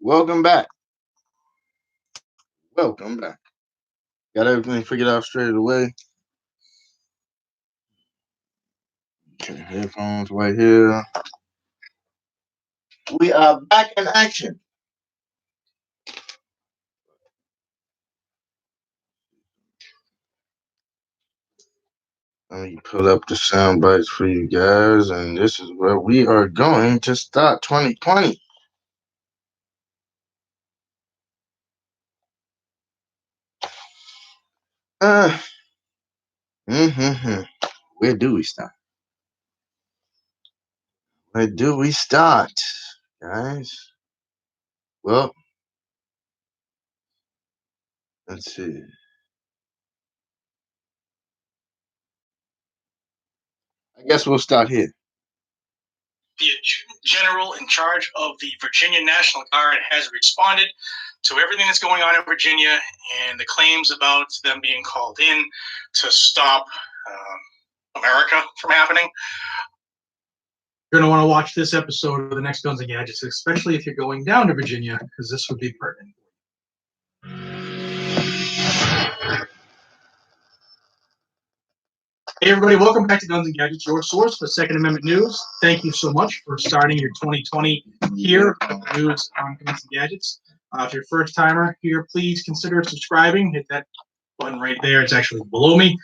Welcome back. Welcome back. Got everything figured out straight away. Okay, headphones right here. We are back in action. Let me pull up the sound bites for you guys, and this is where we are going to start 2020. Uh, Where do we start? Where do we start, guys? Well, let's see. I guess we'll start here. The Adjutant General in charge of the Virginia National Guard has responded to everything that's going on in Virginia and the claims about them being called in to stop America from happening. You're going to want to watch this episode of the next Guns and Gadgets, especially if you're going down to Virginia, because this would be pertinent. Hey everybody, welcome back to Guns and Gadgets, your source for Second Amendment news. Thank you so much for starting your 2020 here with news on Guns and Gadgets. If you're a first timer here, please consider subscribing. Hit that button right there. It's actually below me.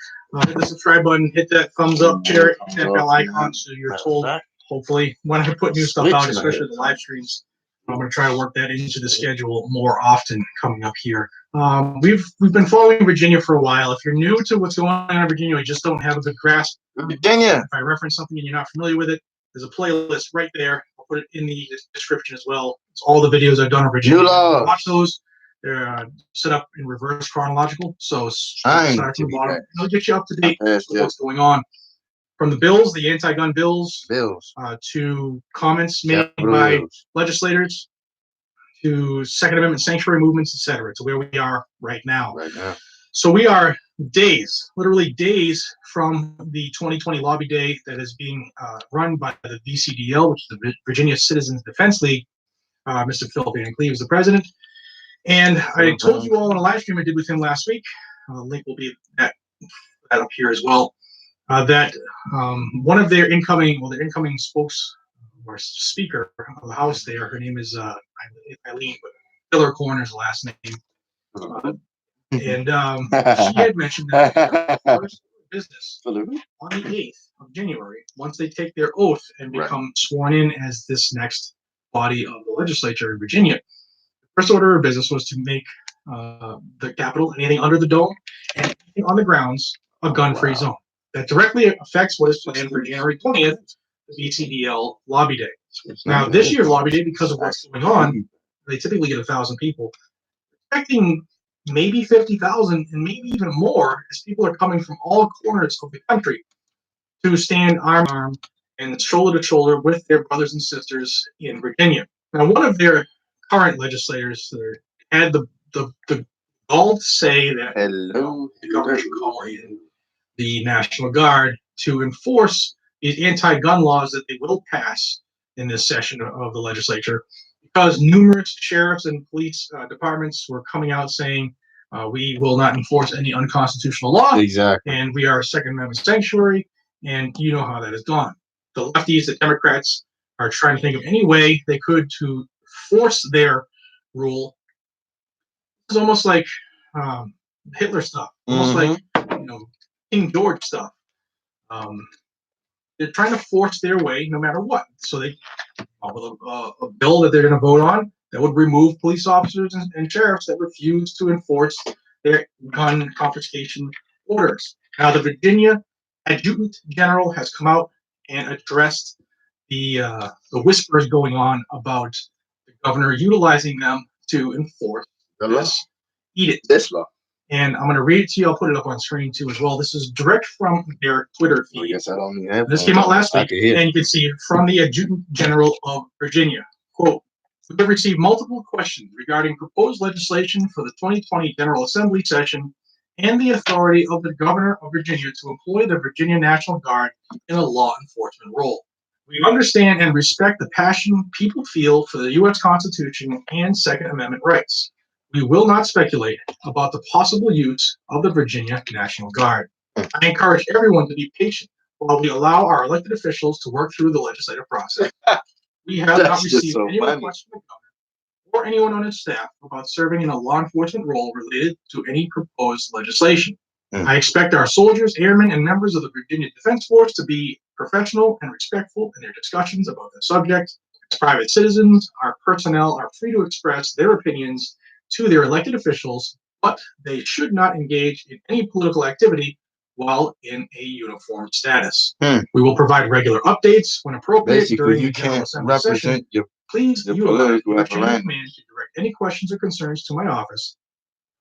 Hit the subscribe button, hit that thumbs up, share it, hit that bell icon so you're told, hopefully, when I put new stuff out, especially the live streams. I'm going to try to work that into the schedule more often coming up here. We've been following Virginia for a while. If you're new to what's going on in Virginia, you just don't have a good grasp. Virginia. If I reference something and you're not familiar with it, there's a playlist right there. I'll put it in the description as well. It's all the videos I've done on Virginia. Watch those. They're set up in reverse chronological, so start from the bottom. It'll get you up to date with what's going on. From the bills, the anti-gun bills, to comments made by legislators, to Second Amendment sanctuary movements, etc. To where we are right now. So we are literally days from the 2020 lobby day that is being run by the VCDL, which is the Virginia Citizens Defense League. Mr. Phil Van Cleve is the president. And I told you all in a live stream I did with him last week, link will be that up here as well, that one of their incoming spokes or speaker of the House there, her name is Eileen, but Filler Corner is the last name. And she had mentioned that first business on the 8th of January, once they take their oath and become sworn in as this next body of the legislature in Virginia, the first order of business was to make the Capitol, anything under the dome, and anything on the grounds, a gun-free zone. That directly affects what is planned for January 20th, the VCDL Lobby Day. Now, this year's Lobby Day, because of what's going on, they typically get 1,000 people. Expecting maybe 50,000 and maybe even more as people are coming from all corners of the country to stand arm in arm and shoulder to shoulder with their brothers and sisters in Virginia. Now, one of their current legislators had the gall to say that the government should call in the National Guard to enforce these anti-gun laws that they will pass in this session of the legislature, because numerous sheriffs and police departments were coming out saying we will not enforce any unconstitutional law. Exactly. And we are a Second Amendment sanctuary, and you know how that has gone. The lefties, the Democrats, are trying to think of any way they could to force their rule. It's almost like Hitler stuff, almost like King George stuff. They're trying to force their way no matter what. So they come up with a bill that they're going to vote on that would remove police officers and sheriffs that refuse to enforce their gun confiscation orders. Now, the Virginia Adjutant General has come out and addressed the whispers going on about the governor utilizing them to enforce this law. And I'm going to read it to you. I'll put it up on screen too as well. This is direct from their Twitter feed. This came out last week, and you can see from the Adjutant General of Virginia. Quote, we have received multiple questions regarding proposed legislation for the 2020 General Assembly session and the authority of the governor of Virginia to employ the Virginia National Guard in a law enforcement role. We understand and respect the passion people feel for the U.S. Constitution and Second Amendment rights. We will not speculate about the possible use of the Virginia National Guard. I encourage everyone to be patient while we allow our elected officials to work through the legislative process. We have not received any requests from the governor or anyone on his staff about serving in a law enforcement role related to any proposed legislation. I expect our soldiers, airmen, and members of the Virginia Defense Force to be professional and respectful in their discussions about the subject. As private citizens, our personnel are free to express their opinions to their elected officials, but they should not engage in any political activity while in a uniformed status. We will provide regular updates when appropriate. Basically, during you the General can't Assembly represent session. your Please the utilize political your chain of apparatus. command to direct any questions or concerns to my office.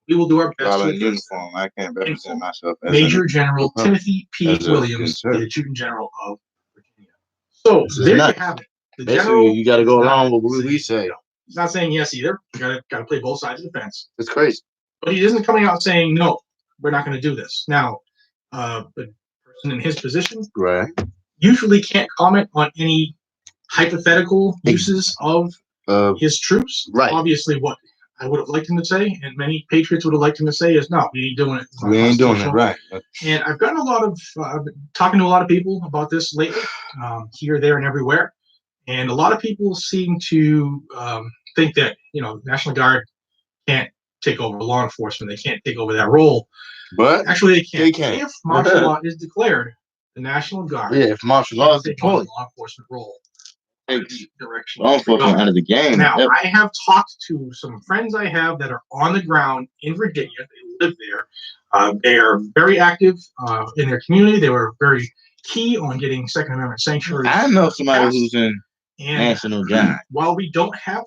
We will do our best while to in address them. uniform. I can't represent myself as Major an, General Timothy P. as a Williams, the conservative. Adjutant General of Virginia. So This is there nuts. you have it. The Basically, general you got to is go not along with what saying we say. no. He's not saying yes either. You gotta play both sides of the fence. It's crazy. But he isn't coming out saying no. We're not going to do this. Now, the person in his position Right. usually can't comment on any hypothetical uses of his troops. Right. Obviously, what I would have liked him to say, and many patriots would have liked him to say, is no, we ain't doing it. We ain't doing it right. And I've gotten a lot of I've been talking to a lot of people about this lately, here, there, and everywhere. And a lot of people seem to think that National Guard can't take over law enforcement. They can't take over that role. But actually, they can. They can. If martial law is declared, the National Guard. Yeah, if martial law is take on the deployed, law enforcement role. Direction. law enforcement out of the game. Now, I have talked to some friends I have that are on the ground in Virginia. They live there. They are very active in their community. They were very key on getting Second Amendment sanctuary. I know somebody who's in National Guard. While we don't have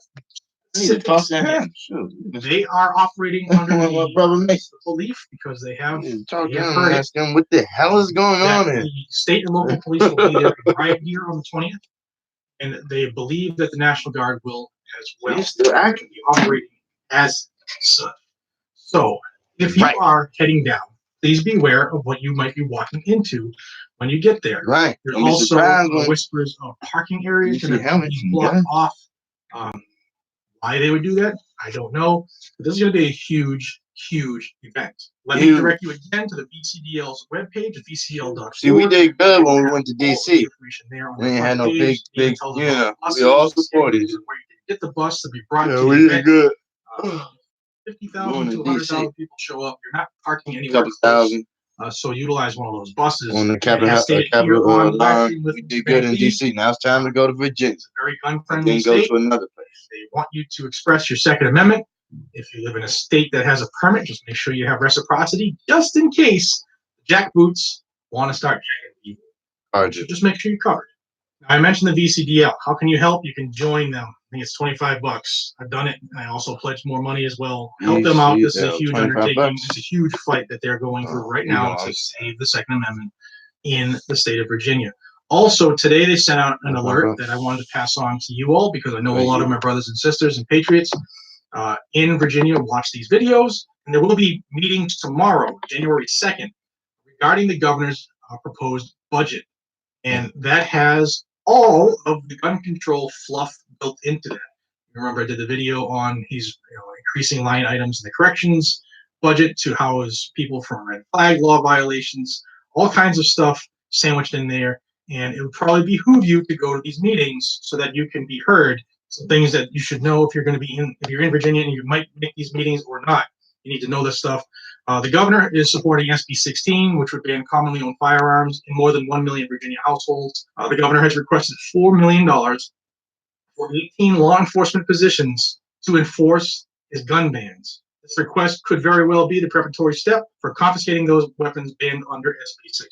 They are operating under the belief because they have talk to them and ask them what the hell is going on here. The state and local police will be there right here on the 20th. And they believe that the National Guard will as well. They're still active. Be operating as such. So, if you are heading down, please beware of what you might be walking into when you get there. Right. There's also whispers of parking areas that are being blocked off. Why they would do that, I don't know. But this is going to be a huge, huge event. Let me direct you again to the VCDL's webpage, VCDL.org. See, we did good when we went to DC. We ain't had no big, we all supported you. Where you can get the bus to be brought to we the did good. 50,000 to 100,000 people show up. You're not parking anywhere. Couple thousand. So utilize one of those buses. On the Capitol line, we did good in DC. Now it's time to go to Virginia. It's a very gun-friendly state. Then go state. to another place. They want you to express your Second Amendment. If you live in a state that has a permit, just make sure you have reciprocity, just in case the jackboots want to start checking you. So just make sure you're covered. Now, I mentioned the VCDL. How can you help? You can join them. I think it's $25. I've done it. I also pledged more money as well. Help them out. This is a huge undertaking. It's a huge fight that they're going through right now to save the Second Amendment in the state of Virginia. Also, today they sent out an alert that I wanted to pass on to you all because I know a lot of my brothers and sisters and patriots in Virginia watch these videos. And there will be meetings tomorrow, January 2nd, regarding the governor's proposed budget. And that has all of the gun control fluff built into that. Remember, I did the video on he's increasing line items in the corrections budget to house people from red flag law violations, all kinds of stuff sandwiched in there. And it would probably behoove you to go to these meetings so that you can be heard. Some things that you should know if you're going to be if you're in Virginia and you might make these meetings or not. You need to know this stuff. The governor is supporting SB 16, which would ban commonly owned firearms in more than 1 million Virginia households. The governor has requested $4 million for 18 law enforcement positions to enforce his gun bans. This request could very well be the preparatory step for confiscating those weapons banned under SB 16.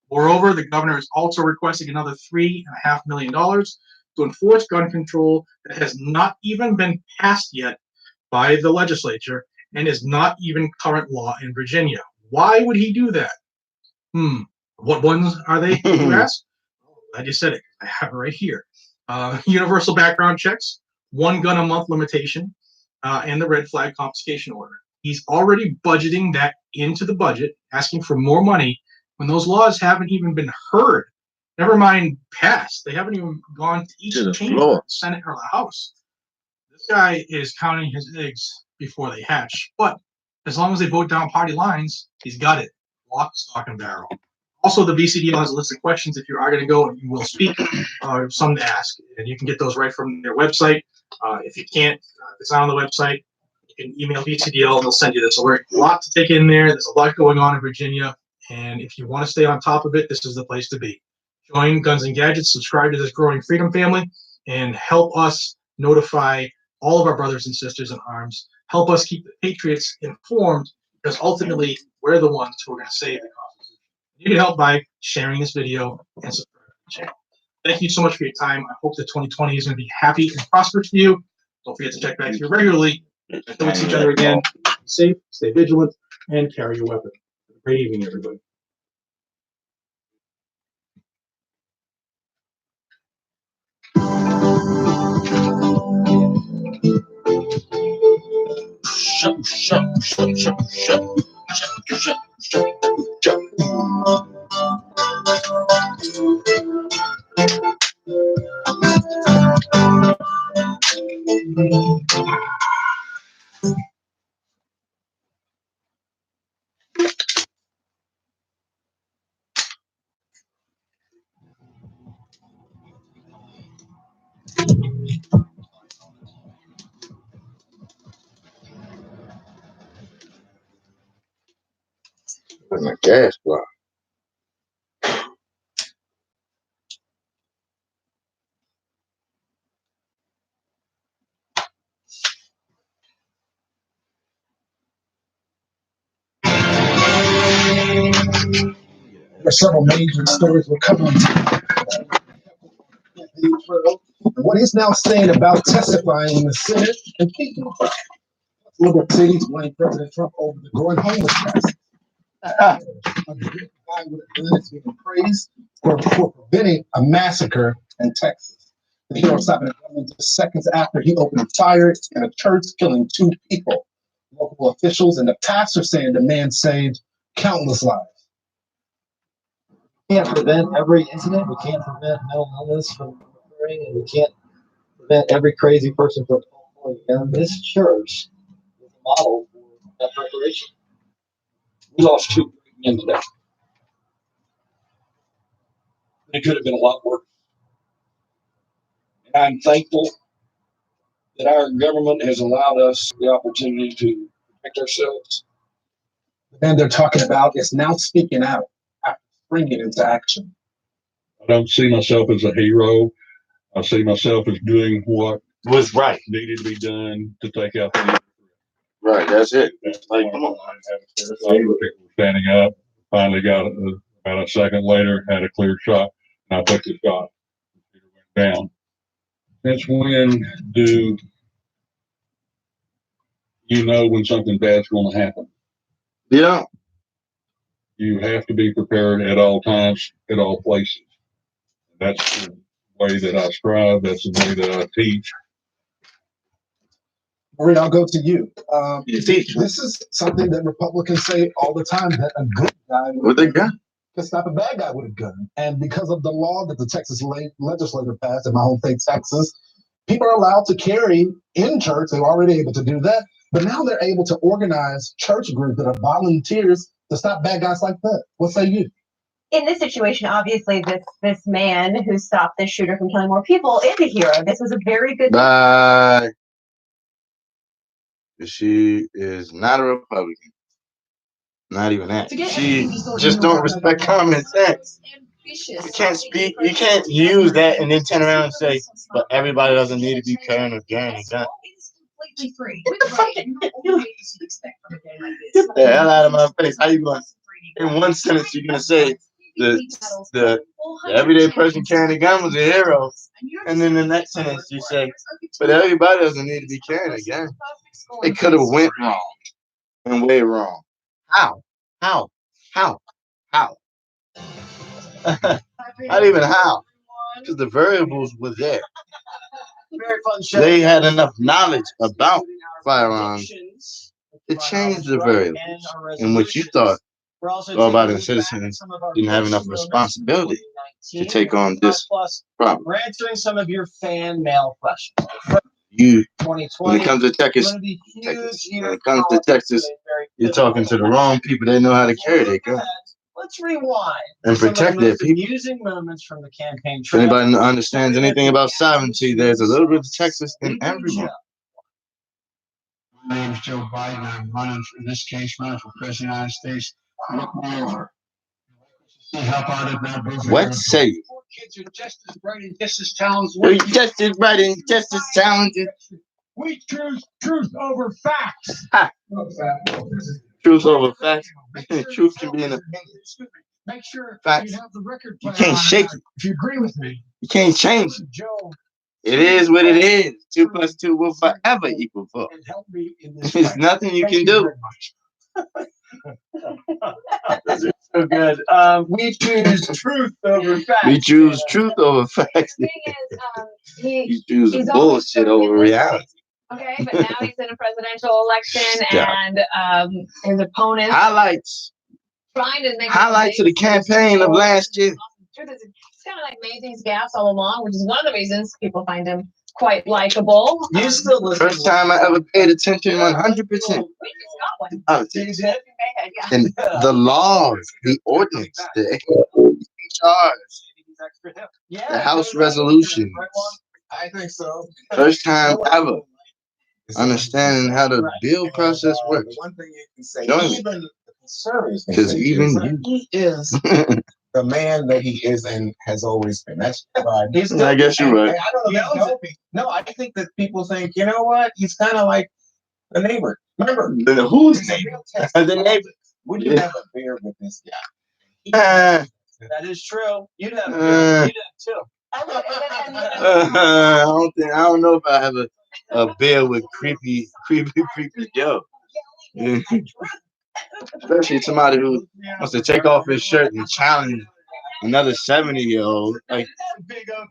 Moreover, the governor is also requesting another $3.5 million to enforce gun control that has not even been passed yet by the legislature and is not even current law in Virginia. Why would he do that? What ones are they, you ask? I just said it. I have it right here. Universal background checks, 1 gun a month limitation, and the red flag confiscation order. He's already budgeting that into the budget, asking for more money when those laws haven't even been heard Never mind past. They haven't even gone to each chamber, Senate or the House. This guy is counting his eggs before they hatch. But as long as they vote down party lines, he's got it. Lock, stock, and barrel. Also, the VCDL has a list of questions if you are going to go and you will speak, some to ask. And you can get those right from their website. If you can't, if it's not on the website, you can email VCDL and they'll send you this. So there's a lot to take in there. There's a lot going on in Virginia. And if you want to stay on top of it, this is the place to be. Join Guns and Gadgets, subscribe to this growing freedom family, and help us notify all of our brothers and sisters in arms. Help us keep the patriots informed, because ultimately we're the ones who are going to save the Constitution. You can help by sharing this video and subscribing to the channel. Thank you so much for your time. I hope that 2020 is going to be happy and prosperous for you. Don't forget to check back here regularly. Until we see each other again, be safe, stay vigilant, and carry your weapon. Great evening, everybody. My gas block. There are several major stories we're covering. What he's now saying about testifying in the Senate and speaking. Liberal cities blame President Trump over the growing homeless crisis. A good guy with a gun is being praised for preventing a massacre in Texas. The hero stopping the government just seconds after he opened fire in a church, killing 2 people. Local officials and the pastor saying the man saved countless lives. We can't prevent every incident. We can't prevent mental illness from occurring, and we can't prevent every crazy person from falling down. This church is a model for that preparation. We lost 2 great men today. It could have been a lot worse. And I'm thankful that our government has allowed us the opportunity to protect ourselves. The man they're talking about is now speaking out after springing into action. I don't see myself as a hero. I see myself as doing what Was right. needed to be done to take out the Right, that's it. Like, come on. people standing up. Finally got about a second later, had a clear shot, and I took the shot. It went down. That's when do you know when something bad's going to happen? Yeah. You have to be prepared at all times, at all places. That's the way that I strive. That's the way that I teach. Maureen, I'll go to you. You teach. This is something that Republicans say all the time, that a good guy With a gun. can stop a bad guy with a gun. And because of the law that the Texas legislature passed in my home state, Texas, people are allowed to carry in church. They were already able to do that. But now they're able to organize church groups that are volunteers to stop bad guys like that. What say you? In this situation, obviously, this man who stopped this shooter from killing more people is a hero. This was a very good. Bye. She is not a Republican. Not even that. She just don't respect common sense. You can't speak. You can't use that and then turn around and say, "But everybody doesn't need to be carrying a gun." Completely free. What the fuck did you expect from a day like this? Get the hell out of my face. How you going? In one sentence, you're gonna say the everyday person carrying a gun was a hero, and then in the next sentence you say, "But everybody doesn't need to be carrying a gun." It could have went wrong and way wrong. How? How? How? How? Not even how. Because the variables were there. Very fun show. They had enough knowledge about firearms to change the variables in which you thought We're also All about taking the back citizens some of our didn't have enough moments responsibility from to 2019. take on this Plus, problem. we're answering some of your fan mail questions. You, when 2020 it comes to is Texas, going to be huge year when it comes to Texas, you're talking to the wrong people. They know how to carry their gun Let's rewind and some of the protect their most people. amusing moments from the campaign If trail. anybody understands anything about sovereignty, there's a little bit of Texas in everyone. My name is Joe Biden. I'm running, in this case, running for president of the United States. Look me over. See how far did that move? What say you? Poor kids are just as bright and just as talented. You're just as bright and just as talented. We choose truth over facts. Ha. Truth over facts. Truth can be in a Make sure facts. you have the record You player can't on shake that. it. If you agree with me. You can't change it. Joe, It is what it is. 2 + 2 will forever equal 4. and help me in this There's fight. nothing you Thank can do. very much. So good. We choose truth over facts. We choose truth over facts. The thing is, You choose he's always bullshit over reality. okay, but now he's in a presidential election, Stop. and his opponent Highlights. trying to make Highlights of the campaign of last year. Truth is, he's kind of like made these gaffes all along, which is one of the reasons people find him quite likable. You still listen. First time I ever paid attention 100% We just got one. to politics. Yeah. And the laws, the ordinance, the HRs, the House resolutions. I think so. First time ever understanding how the bill process works. One thing you can say, Join me. even the conservatives, can Because say, even Jason, you. he is the man that he is and has always been. That's right. I guess you're right. I don't know. If he's dopey. No, I think that people think, you know what? He's kind of like the neighbor. Remember, Who's neighbor? The neighbor. would you have a beer with this guy? That is true. You'd have Uh, you did too. I don't know if I have a beer with creepy Joe. Especially somebody who wants to take off his shirt and challenge another 70-year-old. Like,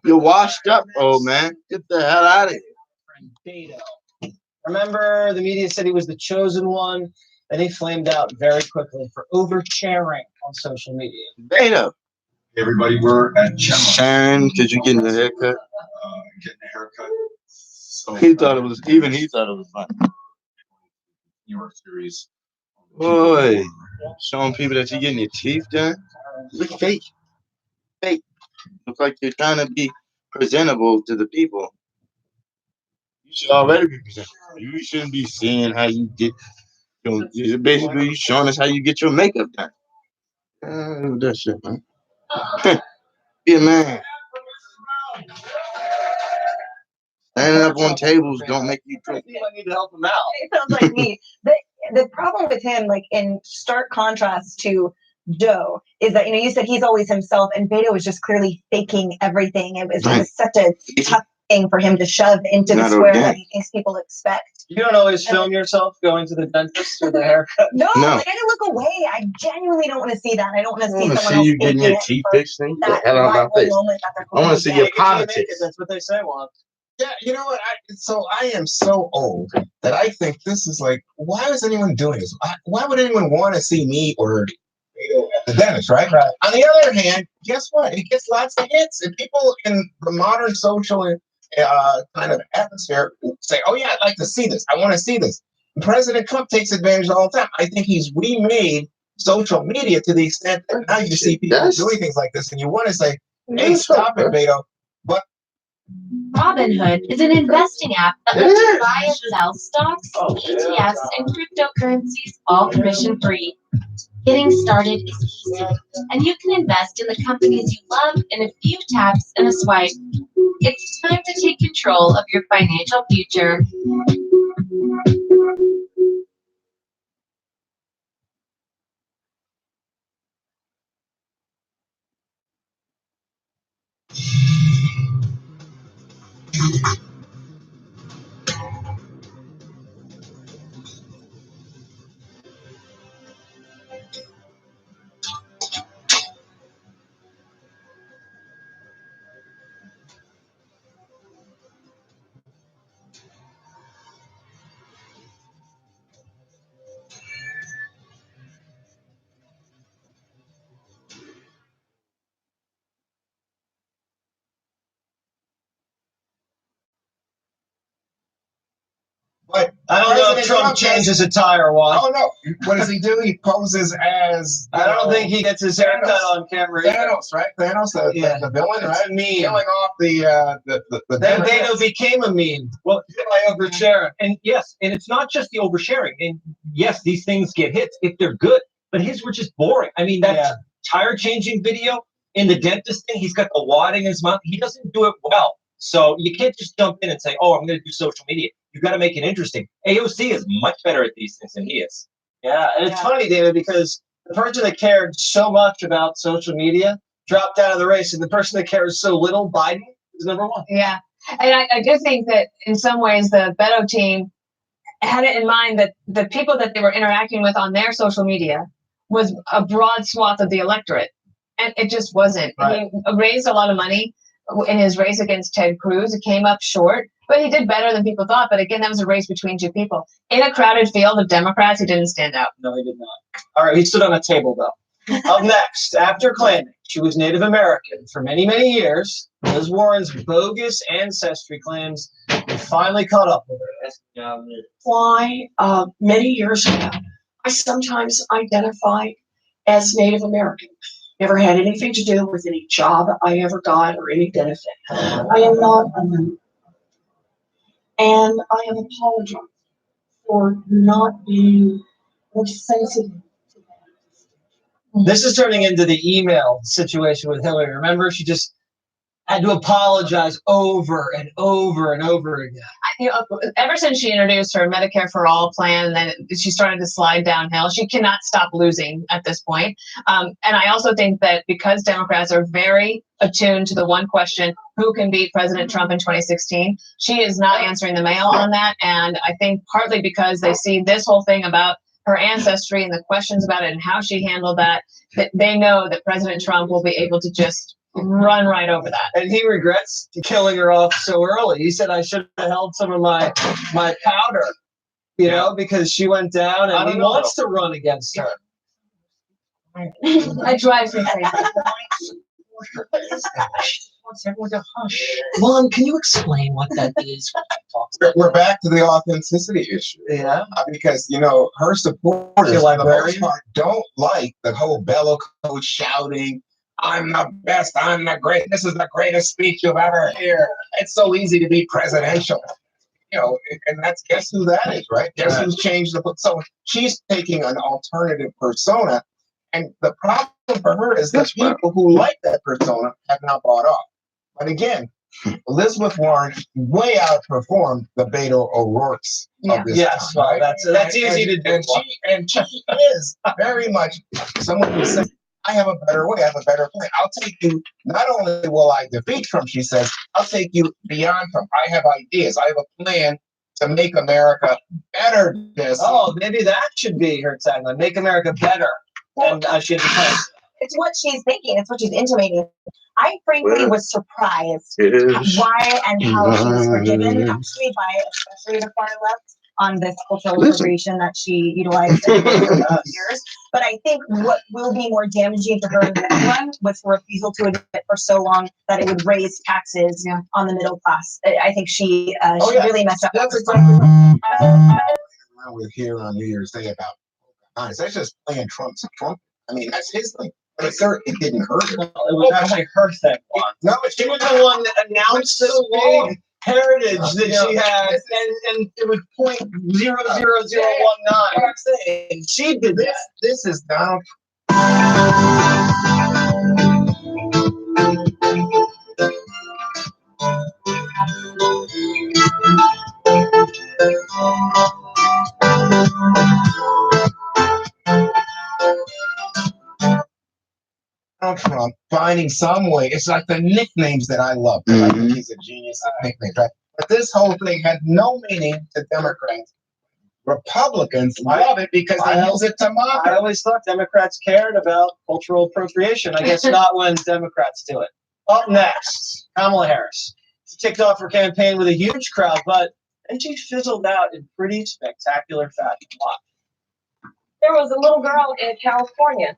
you're washed up, old man. Get the hell out of here. Remember, the media said he was the chosen one, and he flamed out very quickly for oversharing on social media. Beto. Everybody were at Sharon, because you're getting a haircut. getting a haircut. So He thought it was fun. New York series. Boy, showing people that you're getting your teeth done. Look fake. Fake. Look like you're trying to be presentable to the people. You should already be presentable. You shouldn't be seeing how you get basically you showing us how you get your makeup done. That shit, man. Be a man. Standing up on tables don't make you drink. I need to help him out. It sounds like me. The problem with him, like in stark contrast to Joe, is that you said he's always himself, and Beto was just clearly faking everything. It was such a tough thing for him to shove into the square that he thinks people expect. You don't always film yourself going to the dentist or the haircut. No, like I look away. I genuinely don't want to see that. I don't want to see someone see else you getting your faking teeth it fixed. Get the that hell out of my face. moment that they're I want to see your politics. That's what they say, Juan. Yeah, you know what? I am so old that I think this is like, why is anyone doing this? Why would anyone want to see me or the dentist, right? On the other hand, guess what? It gets lots of hits, and people in the modern social kind of atmosphere say, "Oh yeah, I'd like to see this. I want to see this." And President Trump takes advantage all the time. I think he's remade social media to the extent that now you see people doing things like this, and you want to say, "Hey, stop it, Beto." But Robinhood is an investing app that lets you buy and sell stocks, ETFs, and cryptocurrencies all commission-free. Getting started is easy, and you can invest in the companies you love in a few taps and a swipe. It's time to take control of your financial future. I don't know if President Trump Trump changes a tire wash. Oh no! What does he do? He poses as. I don't think he gets his haircut on camera. either. Thanos, right? Thanos, the villain, right? It's a meme. Killing off the Then Beto became a meme. Well, by oversharing. and yes, and it's not just the oversharing. And yes, these things get hits if they're good, but his were just boring. I mean, that tire changing video in the dentist thing, he's got the wad in his mouth. He doesn't do it well. So you can't just jump in and say, oh, I'm going to do social media. You got to make it interesting. AOC is much better at these things than he is. Yeah, and it's funny, David, because the person that cared so much about social media dropped out of the race, and the person that cares so little, Biden, is number one. Yeah, and I do think that in some ways the Beto team had it in mind that the people that they were interacting with on their social media was a broad swath of the electorate, and it just wasn't. Right. He raised a lot of money in his race against Ted Cruz. It came up short, but he did better than people thought. But again, that was a race between two people. In a crowded field of Democrats, he didn't stand out. No, he did not. All right, he stood on a table, though. Up next, after claiming she was Native American for many, many years, Liz Warren's bogus ancestry claims finally caught up with her. Why, many years ago, I sometimes identified as Native American. Never had anything to do with any job I ever got or any benefit. I am not a member. And I have apologized for not being more sensitive. This is turning into the email situation with Hillary. Remember, she just had to apologize over and over and over again. Ever since she introduced her Medicare for All plan, and then she started to slide downhill, she cannot stop losing at this point. And I also think that because Democrats are very attuned to the one question, who can beat President Trump in 2016, she is not answering the mail on that. And I think partly because they see this whole thing about her ancestry and the questions about it and how she handled that they know that President Trump will be able to just run right over that. And he regrets killing her off so early. He said, I should have held some of my powder, you know, because she went down, and he wants to run against her. That drives me crazy. Wants everyone to hush. Mom, can you explain what that is? We're back to the authenticity issue. Yeah. Because, you know, her supporters, for the most part, don't like the whole bellow code shouting, I'm the best, I'm the great, this is the greatest speech you'll ever hear. It's so easy to be presidential. You know, and that's, guess who that is, right? Guess who's changed the book? So she's taking an alternative persona, and the problem for her is that people who like that persona have not bought off. But again, Elizabeth Warren way outperformed the Beto O'Rourke's of this time. Well, that's easy to do. And she is very much someone who says, I have a better way, I have a better plan. I'll take you, not only will I defeat Trump, she says, I'll take you beyond Trump. I have ideas. I have a plan to make America better. Oh, maybe that should be her tagline, make America better. And she had a plan. It's what she's thinking. It's what she's intimating. I frankly was surprised why and how she was forgiven, actually, by especially the far left on this cultural appropriation that she utilized in the years. But I think what will be more damaging to her in the long run was her refusal to admit for so long that it would raise taxes on the middle class. I think she really messed up. That's exactly right. With here on New Year's Day about Pocahontas. That's just playing Trump's Trump. I mean, that's his thing. But it didn't hurt her. It was actually her thing. No, but she was the one that announced this big heritage that she had, and it was 0.00019. She did that. This is Donald. Trump finding some way. It's like the nicknames that I love. I think he's a genius at nicknames, right? But this whole thing had no meaning to Democrats. Republicans love it because they use it to mock. I always thought Democrats cared about cultural appropriation. I guess not when Democrats do it. Up next, Kamala Harris. She kicked off her campaign with a huge crowd, but then she fizzled out in pretty spectacular fashion. There was a little girl in California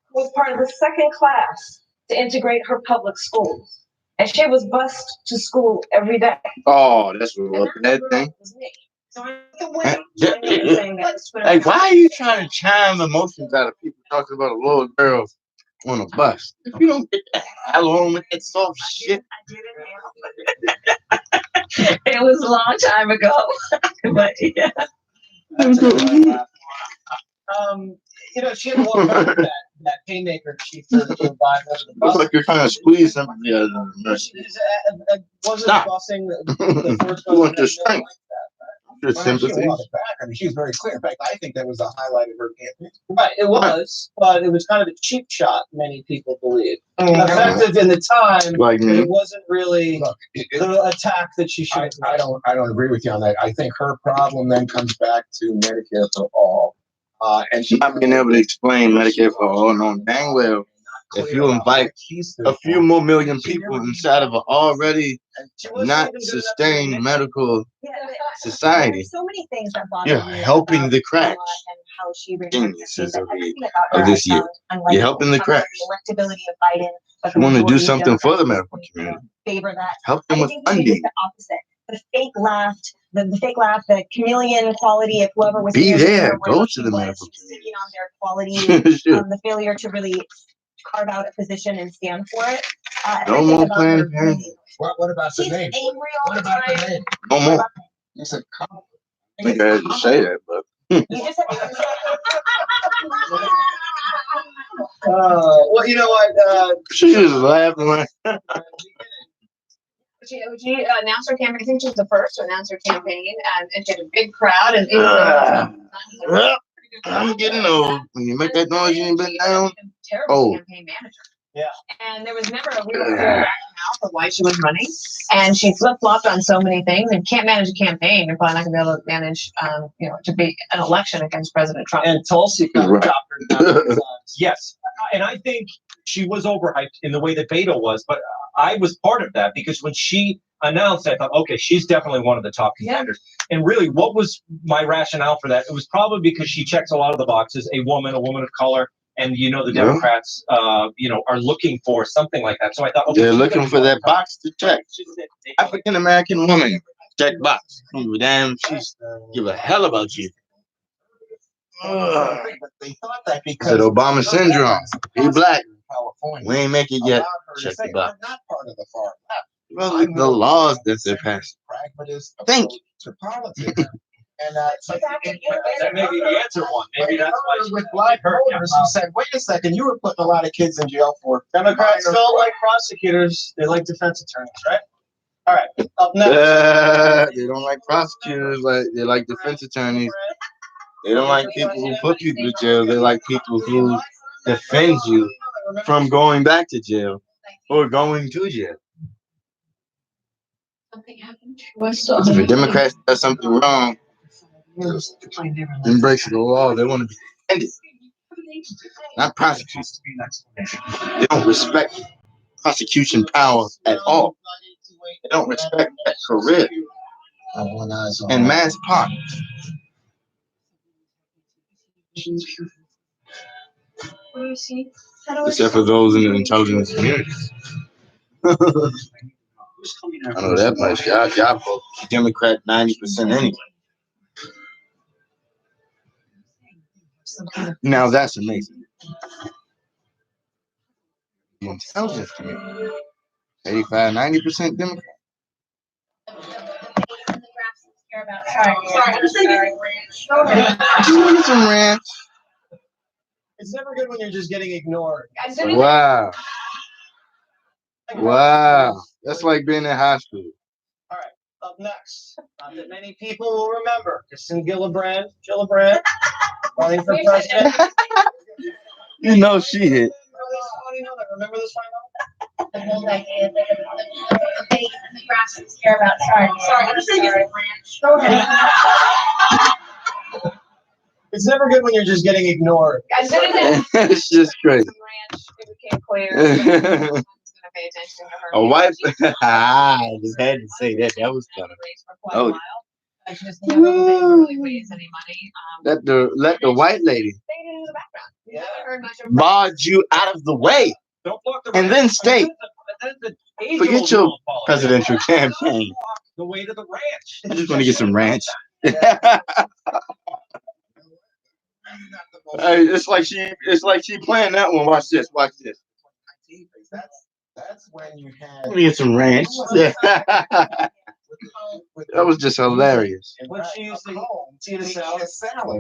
who was part of the second class to integrate her public schools. And she was bused to school every day. Oh, that's what that thing. Was me. So I Like, why are you trying to chime emotions out of people talking about a little girl on a bus? If you don't get the hell on with that soft shit. It was a long time ago, but yeah. She had to walk back with that haymaker she threw to her by over the bus. Looks like you're trying to squeeze somebody out of the mercy. Wasn't Stop. busing the first You want your one. strength. Your Well, she sympathy. walked back. I mean, she was very clear. In fact, I think that was the highlight of her campaign. Right, it was, but it was kind of a cheap shot, many people believe. Effective in the time, Like but me. it wasn't really Look, the attack that she should have. I don't agree with you on that. I think her problem then comes back to Medicare for all. And she Not being able to explain Medicare for all, knowing dang well, if you invite a few more million people inside of an already not sustained medical society, There's so many things that bother you're me helping about the Kamala cracks. and how she Geniuses of, everything about her this I year. found unlikable. You're helping the How about cracks. the electability of Biden, but the You want to do majority of something for the Democrats medical community. favor that. Help them I with think we should do funding. the opposite. The fake laugh, the chameleon quality of whoever was Be here there. where Go she to the was, medical speaking on their quality, Sure. the failure to really carve out a position and stand for it. No I think more about Planned her Parenthood. what about the She's name? angry all What the about the time. name? No more. You said come. I think I had to say that, but You just have to Well, you know what? she was laughing like She announced her campaign. I think she was the first to announce her campaign, and she had a big crowd. And I'm getting old. When you make that noise, you ain't been down. Terrible campaign manager. Yeah. And there was never a real clear rationale for why she was running. And she flip flopped on so many things. And can't manage a campaign. You're probably not going to be able to manage, to be an election against President Trump. And Tulsi Right. dropped her down. Yes, and I think she was overhyped in the way that Beto was, but I was part of that because when she announced, I thought, okay, she's definitely one of the top contenders. And really, what was my rationale for that? It was probably because she checks a lot of the boxes, a woman of color, and the Yeah. Democrats, are looking for something like that. So I thought, okay, They're she's looking gonna for be that top. box to check. African American woman. Check box. Damn, she's give a hell about you. But they thought that It's because an Obama syndrome. He black. California We ain't make it yet. allowed her to Check say, the box. "I'm not part of the far left." Well, look at the laws that they're passing. Pragmatist Thank approach to politics. And it's like That may be the answer one. Maybe that's why she with black voters who said, "Wait a second, you were putting a lot of kids in jail for." Democrats don't like prosecutors. They like defense attorneys, right? All right. Up next. They don't like prosecutors. Like they like defense attorneys. They don't like people who put people to jail. They like people who defend you from going back to jail or going to jail. Something happened. If a Democrat does something wrong, embrace the law. They want to be defended, not prosecuted. They don't respect prosecution power at all. They don't respect that career and mass part. Except for those in the intelligence community. I know that much. Y'all vote Democrat 90% anyway. Now that's amazing. The intelligence community. 85-90% Democrat. Sorry. Some ranch. It's never good when you're just getting ignored. Wow. Wow. That's like being in high school. All right. Up next, that many people will remember, Kristen Gillibrand, running for president. You know she hit. Remember this one? The whole idea that the grass is care about. Sorry. Go ahead. It's never good when you're just getting ignored. As soon as It's just crazy. it became clear that I was going to pay attention to her. A wife. I just had to say that. That was funny. For quite a Oh, while. I just never was able to really raise any money. let the white lady Stayed in the background. You haven't heard much of her. barge you out of the way Don't block the and then stay. age-old Forget your rule of politics. presidential campaign. The way to the ranch. I just want to get some ranch. Hey, it's like she playing that one. Watch this. Watch this. That's when you had. Let me get some ranch. That was just hilarious. When she used to eat a salad.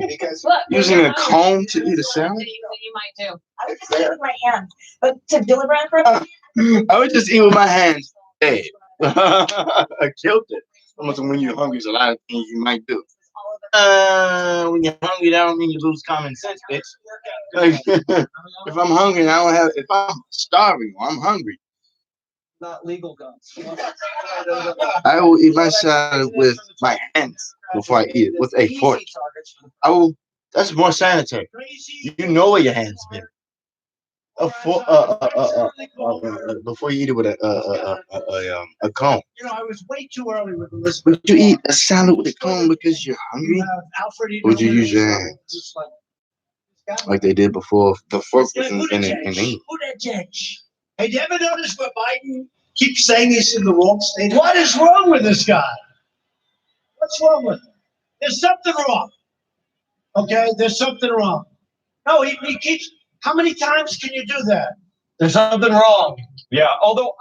Because Look, Using there's a comb to eat a salad? That you might do. I would just eat with my hands. But to Gillibrand for I would just eat with my hands. Hey, I killed it. Almost when you're hungry, there's a lot of things you might do. When you're hungry, that don't mean you lose common sense, bitch. Like, if I'm hungry and I don't have, if I'm starving or I'm hungry, Not legal guns. I will eat my salad with my hands before I eat it with a fork. I will. That's more sanitary. You know where your hands been. Before you eat it with a comb. You know, I was way too early with this. Would you eat a salad with a comb because you're hungry? Or would you use your hands like they did before the fork was in England? Hey, you ever notice what Biden keeps saying he's in the wrong state? What is wrong with this guy? What's wrong with him? There's something wrong. Okay, there's something wrong. No, he keeps. How many times can you do that? There's something wrong. Yeah, although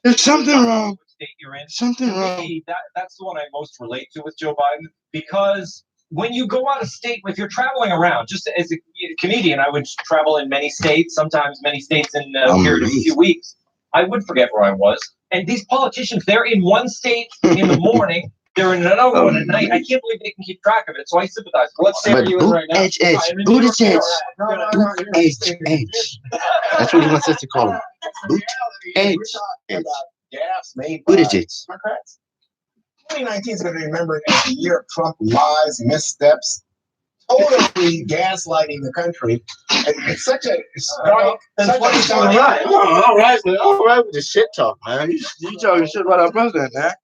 There's something wrong. State you're in. Something To wrong. me, that's the one I most relate to with Joe Biden, because when you go out of state, if you're traveling around, just as a comedian, I would travel in many states, sometimes many states in a period of a few weeks. I would forget where I was. And these politicians, they're in one state in the morning, they're in another one at night. I can't believe they can keep track of it. So I sympathize. What state are you in right now? Buttigieg. That's what he wants us to call him. Buttigieg. Buttigieg. 2019 is going to be remembered as the year of Trump lies, missteps, totally gaslighting the country. And it's such a stark. All right with the shit talk, man. You talking shit about our president, man.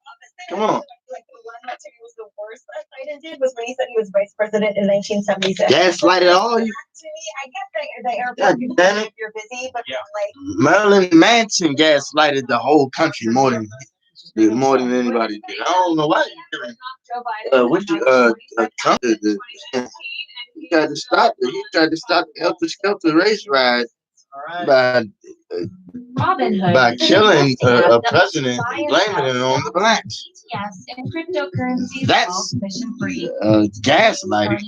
Come on. Like the one that to me was the worst that Biden did was when he said he was vice president in 1976. Gaslighted all you. To me, I get the airport. God damn it. If you're busy, but like Marilyn Manson gaslighted the whole country more than anybody did. I don't know why you doing. Trump did this. You tried to stop the Helter Skelter race ride by killing a president and blaming it on the blacks. ETFs and cryptocurrencies That's commission free. gaslighting.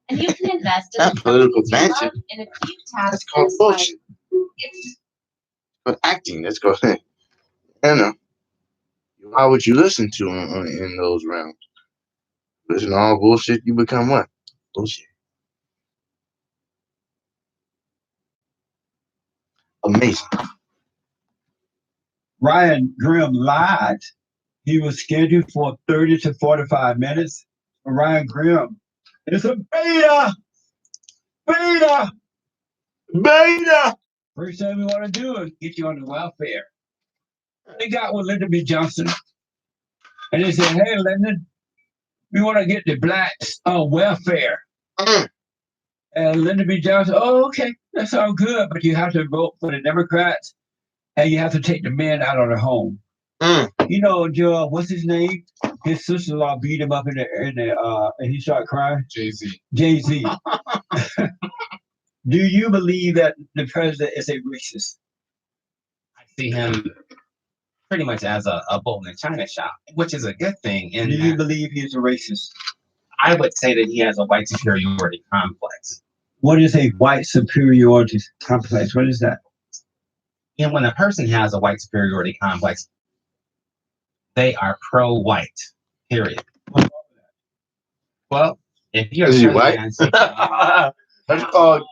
And you can invest in Not political banter. in a few taps. That's called bullshit. But acting, that's called. I don't know. Why would you listen to him in those rounds? Listen to all bullshit, you become what? Bullshit. Amazing. Ryan Grimm lied. He was scheduled for 30 to 45 minutes. Ryan Grimm is a beta. First thing we want to do is get you on the welfare. They got with Lyndon B. Johnson. And they said, hey, Lyndon, we want to get the blacks on welfare. And Lyndon B. Johnson, oh, okay, that's all good, but you have to vote for the Democrats and you have to take the men out of their home. You know, Joe, what's his name? His sister-in-law beat him up and he started crying. Jay-Z. Do you believe that the president is a racist? I see him pretty much as a bull in a china shop, which is a good thing. And do you believe he's a racist? I would say that he has a white superiority complex. What is a white superiority complex? What is that? And when a person has a white superiority complex, they are pro-white, period. Well, if you're is he white? That's called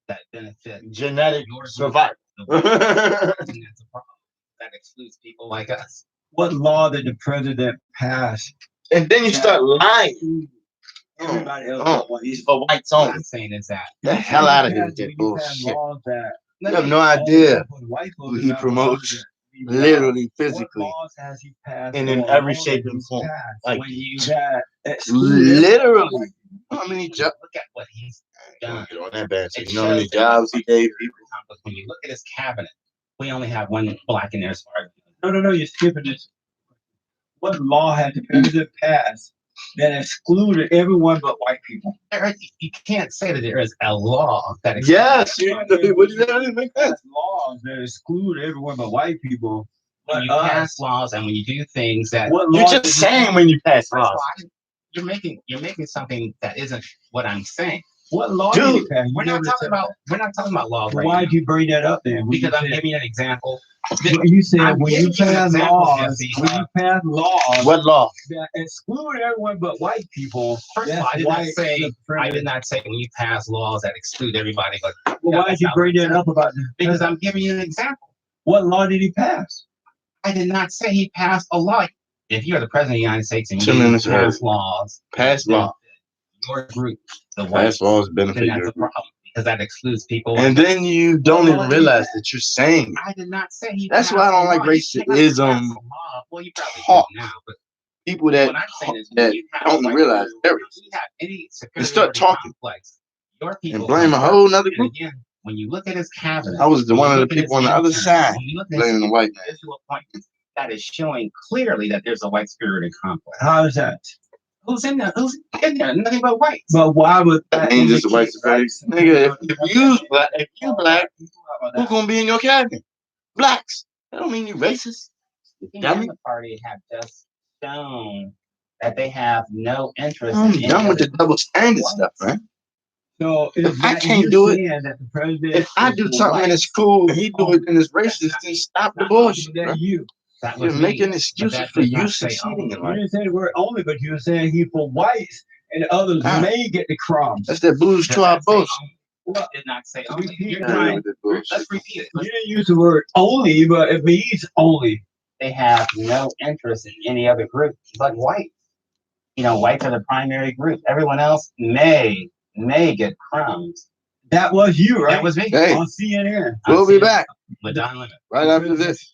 that benefit genetic survival. That excludes people like us. What law did the president pass? And then you start lying. Everybody else. He's for whites only. What I'm saying is that the hell out of here with that bullshit. You have no idea who he promotes, literally, physically, and in every shape and form. Like, literally. How many jobs? Look at what he's done. On that bad. You know how many jobs he gave people? When you look at his cabinet, we only have one black in there as far as. No, you're skipping this. What law had the president pass that excluded everyone but white people. You can't say that there is a law that Yes, what does that make sense? Laws that exclude everyone but white people. When you pass laws and when you do things that You're just saying when you pass First of laws. all, you're making something that isn't what I'm saying. What law Dude, did you pass? We're not talking about laws right Why now. did you bring that up then? Because I'm giving you an example. You said I'm when giving you you an pass example, laws, Jesse, when you pass laws What law? that exclude everyone but white people. First of all, I did not say when you pass laws that exclude everybody, but Well, why did you bring that up about this? because I'm giving you an example. What law did he pass? I did not say he passed a law. If you're the president of the United States and 2 you minutes pass early. laws, Pass law. your group, the Pass whites, laws then benefit that's your a group. problem because that excludes people. And then you don't even realize that you're saying it. I did not say he. That's why I passed don't a like law. You cannot pass racism. a law. Well, you probably Talk. do now, but People that what I'm saying is that when you have don't white realize people, they're if you have any and start superiority talking complex, your people and blame a come whole first. nother And group. again, when you look at his cabinet, I was the when one you of the look at his people on the other interns, side when you look at blaming his the white man. individual appointments, that is showing clearly that there's a white superiority complex. How is that? Who's in there? Who's in there? Nothing but whites. But why would That ain't just a white supremacy. Nigga, if you black, who gonna be in your cabinet? Blacks. That don't mean you racist. The Dummy. Democratic Party have just shown that they have no interest I'm in any done with other the double standard stuff, man. So If I can't do it, that the president if I do something in the school and he do it and it's racist, then stop the bullshit, bro. That You're was making me, excuses but that for does you not say succeeding in You life. didn't say the word only, but you were saying he for whites and others Ah. may get the crumbs. That's that blues Does tribe that say bullshit. only? Did not say only. You're Yeah, trying. with the bullshit. Let's repeat it. You didn't use the word only, but it means only. They have no interest in any other group but white. You know, whites are the primary group. Everyone else may get crumbs. That was you, right? That was me. Hey, On CNN. we'll be back With Don Lemon. right after this.